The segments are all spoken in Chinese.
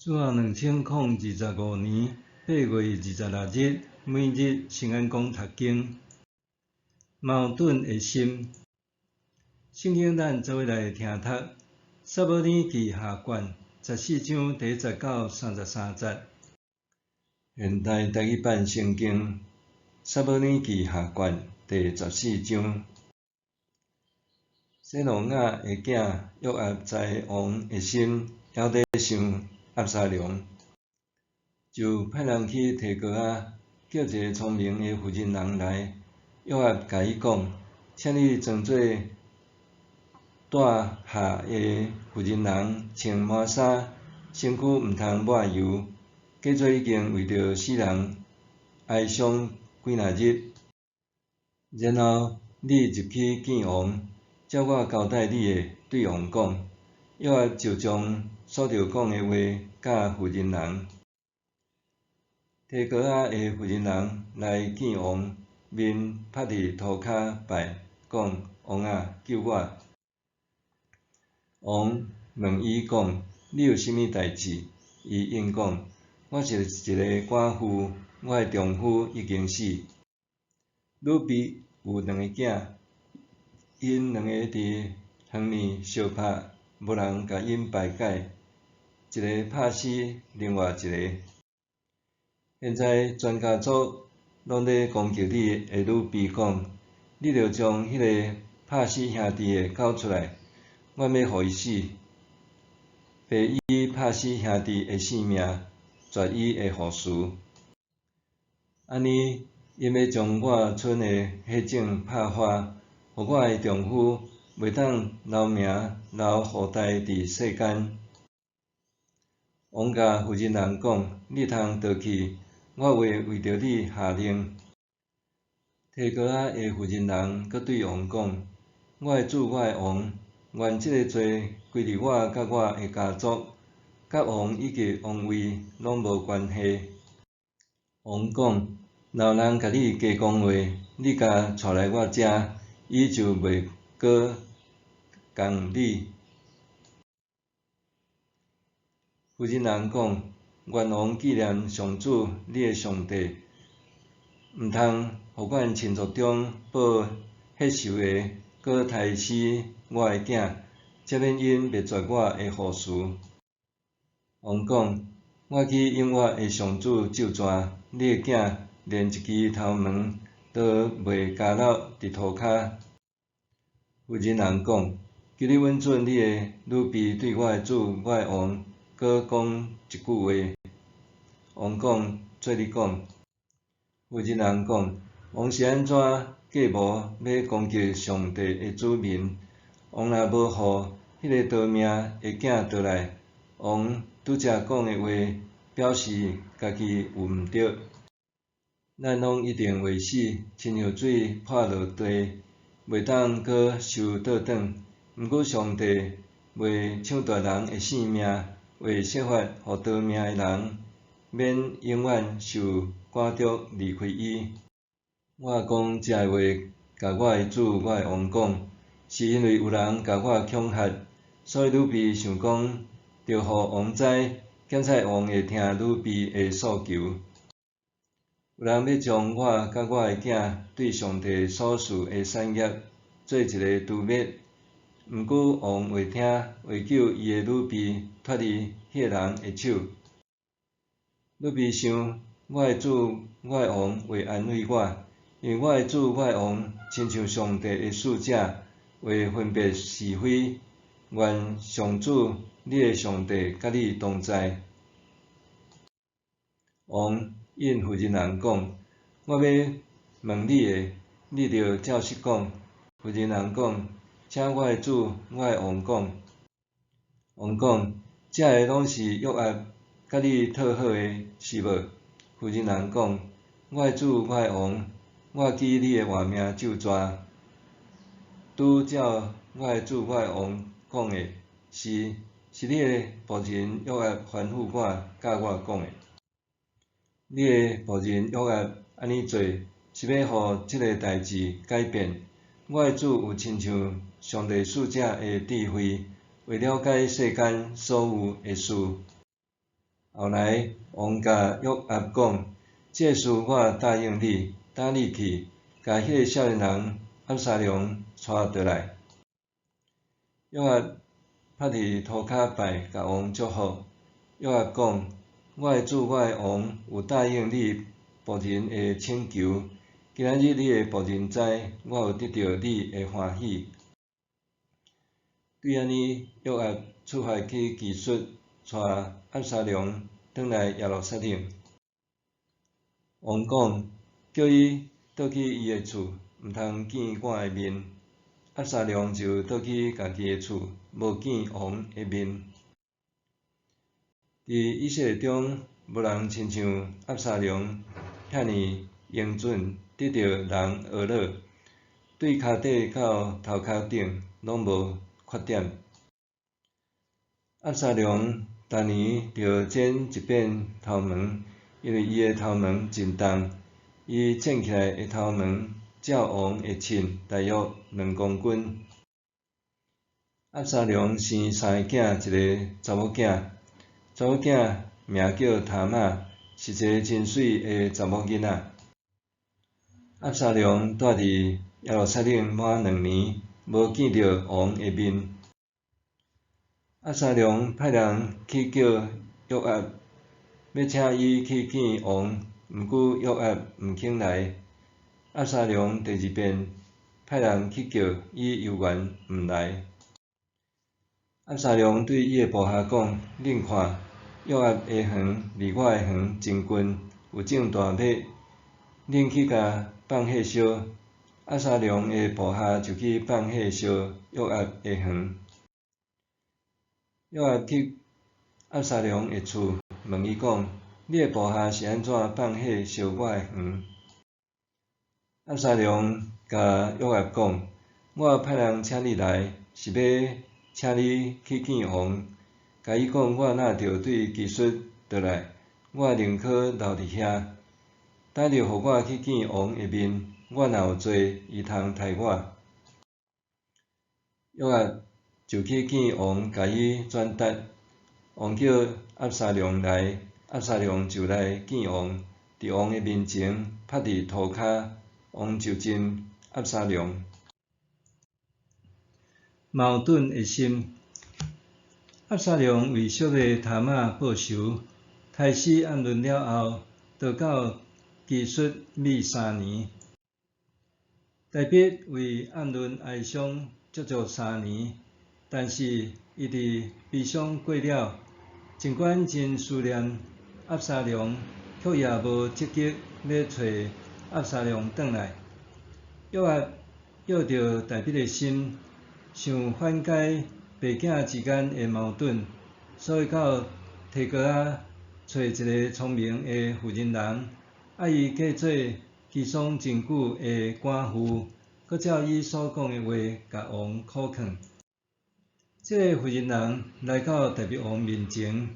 主后2025年8月26日，每日圣安宫读经，矛盾的心。圣经咱做伙来听读。撒母耳记下卷14章第19、33节。现代台语版圣经撒母耳记下卷第14章。西罗亚的囝约押在王的心，还在想押沙龙，就派人去提告仔，叫一个聪明的妇人人来。约押甲伊讲：请你装作带下的妇人人，穿满衫，身躯毋通抹油，假做已经为着死人哀伤几若日。然后你入去见王，照我交代你的对王讲。约押就将所着讲的话甲妇人人。提告仔的妇人人来见王，面趴伫涂骹拜，讲：王啊，救我！王问伊讲：你有甚物代志？伊应讲：我是一个寡妇，我的丈夫已经死。女婢有2个囝，因2个伫园面相拍，无人甲因排解，一个拍死另外一个。现在全家族拢咧攻击你的女婢，讲：你着将迄个拍死兄弟的交出来，我要互伊死，赔伊拍死兄弟的性命，绝伊的护士。安尼，因要将我剩的血种拍发，互我的丈夫袂当留名留后代伫世间。王甲妇人人讲：你通倒去，我会为着你下令。提告仔的妇人人阁对王讲：我的主，我的王，愿即个罪归伫我甲我的家族，甲王以及王位拢无关系。王讲：若有人甲你加讲话，你甲带来我遮，伊就袂阁讲你。妇人人讲：愿王纪念上主，你的上帝，毋通互阮亲族中报血仇的，阁杀死我的囝，则免因灭绝我的护士。王讲：我去应我的上主咒詛，你的囝连一支头毛都袂加落伫涂骹。妇人人讲：求你允准你的女婢对我的主，我的王，阁讲一句话。王讲：做你讲。妇人人讲：王是安怎计谋要攻击上帝的子民？王若无互迄个逃命的囝倒来，王拄则讲的话，表示家己有毋对。咱拢一定会死，亲像水泼落地，袂当阁收倒转。毋过上帝袂抢夺人的性命，为设法互逃命的人免永远受赶逐离开伊。我讲遮个话，甲我的主、我的王讲，是因为有人甲我恐吓，所以女婢想讲，着互王知，检察王会听女婢的诉求。有人要将我甲我的囝对上帝所赐的产业做一个揬灭，毋过王会听，会救伊的女婢脱离迄个人的手。女婢想，我的主、我的王会安慰我，因为我的主、我的王亲像上帝的使者，会分别是非。愿上主，你的上帝甲你同在。王应妇人人讲：我要问你的，你着照实讲。妇人人讲：请我的主、我的王讲。王讲：遮个拢是约押甲你讨好的，是无？妇人人讲：我的主、我的王，我记你的活命咒詛，拄照我的主、我的王讲的，是你的仆人约押吩咐我，甲我讲的。你的仆人约押安尼做，是要互即个代志改变。我的主有亲像上帝使者的智慧，会了解世间所有的事。后来王甲约押讲：这事我答应你，等你去，甲迄个少年人押沙龙带倒来。约押趴伫涂骹拜，甲王祝福。约押讲：我的主，我的王有答应你仆人的请求，今仔日你的仆人知，我有得到你的欢喜。对安尼，约押出发去基述，带押沙龙转来耶路撒冷。王讲，叫伊倒去伊的厝，毋通见我的面。押沙龙就倒去家己的厝，无见王的面。伫以色列中，无人亲像押沙龙遐尼英俊，得到人学乐，对骹底到头壳顶拢无缺点。押沙龙逐年着剪一遍头毛，因为伊的头毛真重，伊剪起来的头毛照王会称大约2公斤。押沙龙生3个囝，一个查某囝，查某囝名叫塔玛，是一个真水的查某囡仔。押沙龙住伫耶路撒冷满2年，无见到王的面。押沙龙派人去叫约押，要请伊去见王，毋过约押毋肯来。押沙龙第2遍派人去叫，伊犹原毋来。押沙龙对伊的部下讲：恁看，约押的园离我的园真近，有种大马，恁去甲放火烧。押沙龙的部下就去放火烧约押的园。约押去押沙龙的厝，问伊讲：你的部下是安怎放火烧我的园？押沙龙甲约押讲：我派人请你来，是要请你去见王，甲伊讲我若着对基述倒来，我宁可留伫遐，等着互我去见王的面，我若有罪，伊通杀我。约押就去见王，甲伊转达。王叫押沙龙来，押沙龙就来见王，伫王的面前趴伫涂骹，王就真押沙龙。矛盾的心，押沙龙为小妹塔玛报仇，杀死暗伦了后，逃到基述秘3年。大卫为暗伦哀伤足足3年，但是伊伫悲伤过了，尽管真思念押沙龙，却也无积极要找押沙龙转来。约押约着大卫的心，想缓解爸囝之间的矛盾，所以到提哥仔找一个聪明的妇人人，爱伊嫁做居丧真久的寡妇，搁照伊所讲的话，甲王考劝。这个妇人人来到大卫王面前，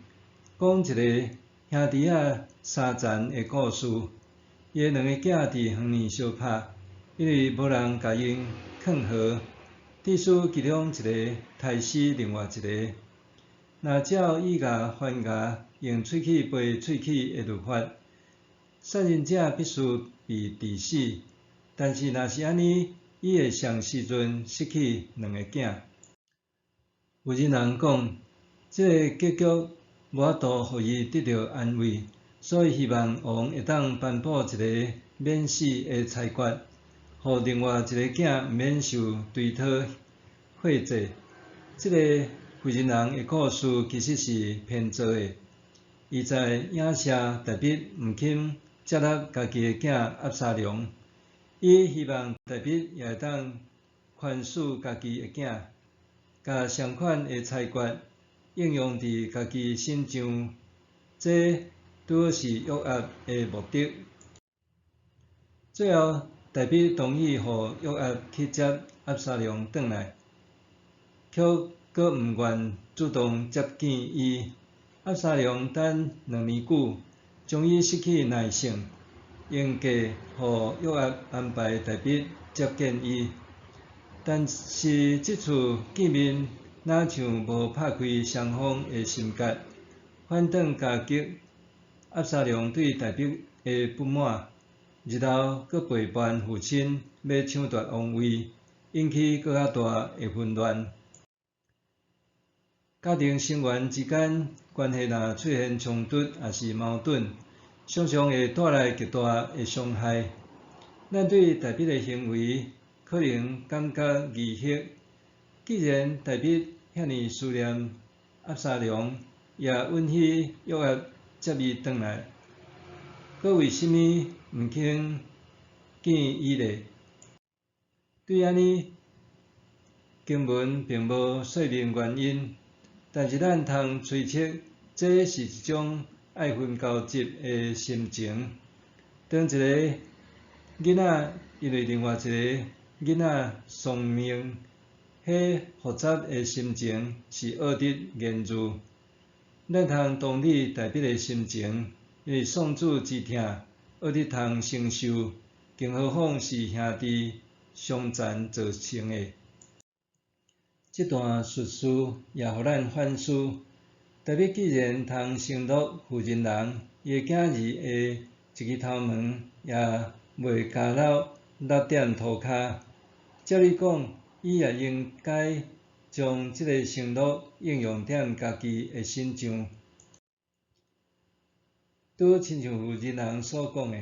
讲一个兄弟仔相残的故事。伊的2个囝伫园里相拍，因为无人甲因劝和，致使其中一个杀死另外一个。若照以牙还牙、用喙齿赔喙齿的律法，杀人者必须被治死。但是若是安尼，伊会上时阵失去2个囝。妇人人讲，这个结局无法度互伊得到安慰，所以希望王会当颁布一个免死的裁决，互另外一个囝免受追讨血债。这个妇人人的故事其实是编造的，伊在影射大卫毋肯接纳家己的囝押沙龙，伊希望大卫也会当宽恕家己的囝，甲相款的裁决应用伫家己身上，这拄好是约押的目的。最后，大卫同意互约押去接押沙龙转来，却阁毋愿主动接见伊。押沙龙等2年久，终于失去耐性，应嫁互约押安排大卫接见伊。但是即次见面，哪像无拍开双方的心结，反倒加剧押沙龙对大逼的不满，日后阁陪伴父亲要抢夺王位，引起搁较大的混乱。家庭成员之间关系若出现冲突也是矛盾，常常会带来极大的伤害。咱对大逼的行为可能感觉疑惑，既然大逼遐尼思念押沙龙，也允许约押接伊转来，阁为甚物毋肯见伊呢？对安尼，经文并无说明原因，但是咱通推测，这是一种爱恨交集的心情。当一个囡仔因为另外一个囡仔丧命，迄复杂的心情是恶得言喻。咱通同理大逼的心情，因为丧子之痛，恶得通承受，更何况是兄弟相残造成的。这段叙述也互咱反思：大逼既然通承诺负人人，伊的囝儿的一个头毛也袂加落点涂骹。照理讲，伊也应该将这个承诺应用在家己的身上。拄亲像负人人所讲的，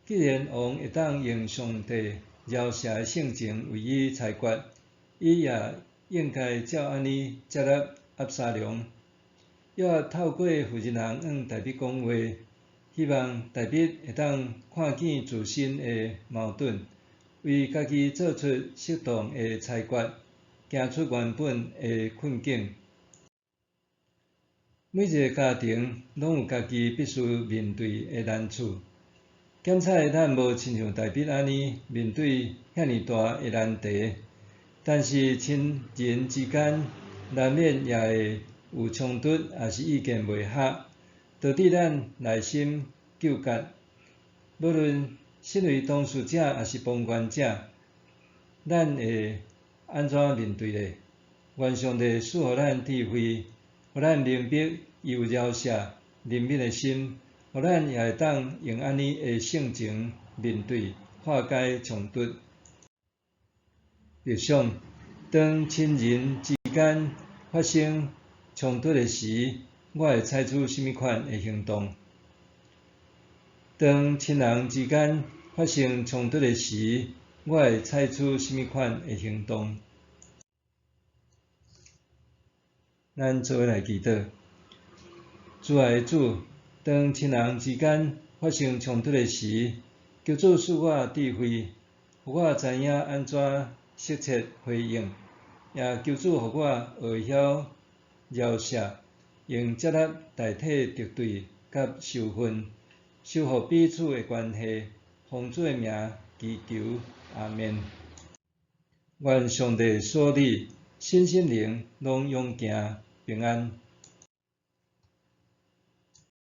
既然王会当用上帝饶赦的性情为伊裁决，伊也应该照安尼接纳押沙龙。约透过负人人向大逼讲话，希望大逼会当看见自身的矛盾，为家己做出适当的裁决，行出原本的困境。每一个家庭拢有家己必须面对的难处。检采咱无亲像大逼安尼面对遐尼大的难题，但是亲人之间难免也会有冲突，也是意见袂合，导致咱内心纠结。无论身为当事者也是旁观者，咱会安怎面对呢？愿上帝赐予咱智慧，互咱明白伊有饶赦、怜悯的心，互咱也会当用安尼的性情面对、化解冲突。试想，当亲人之间发生冲突的时，我会采取甚物款的行动？当亲人之间发生冲突的时，我会采取甚物款的行动？咱做伙来祈祷。主爱的主，当亲人之间发生冲突的时，求主赐我智慧，互我知影安怎适切回应，也求主互我学晓饶赦，用接纳代替敌对甲仇恨，修复彼此的关系。奉主的名祈求，阿们。愿上帝所赐身心灵拢永行平安。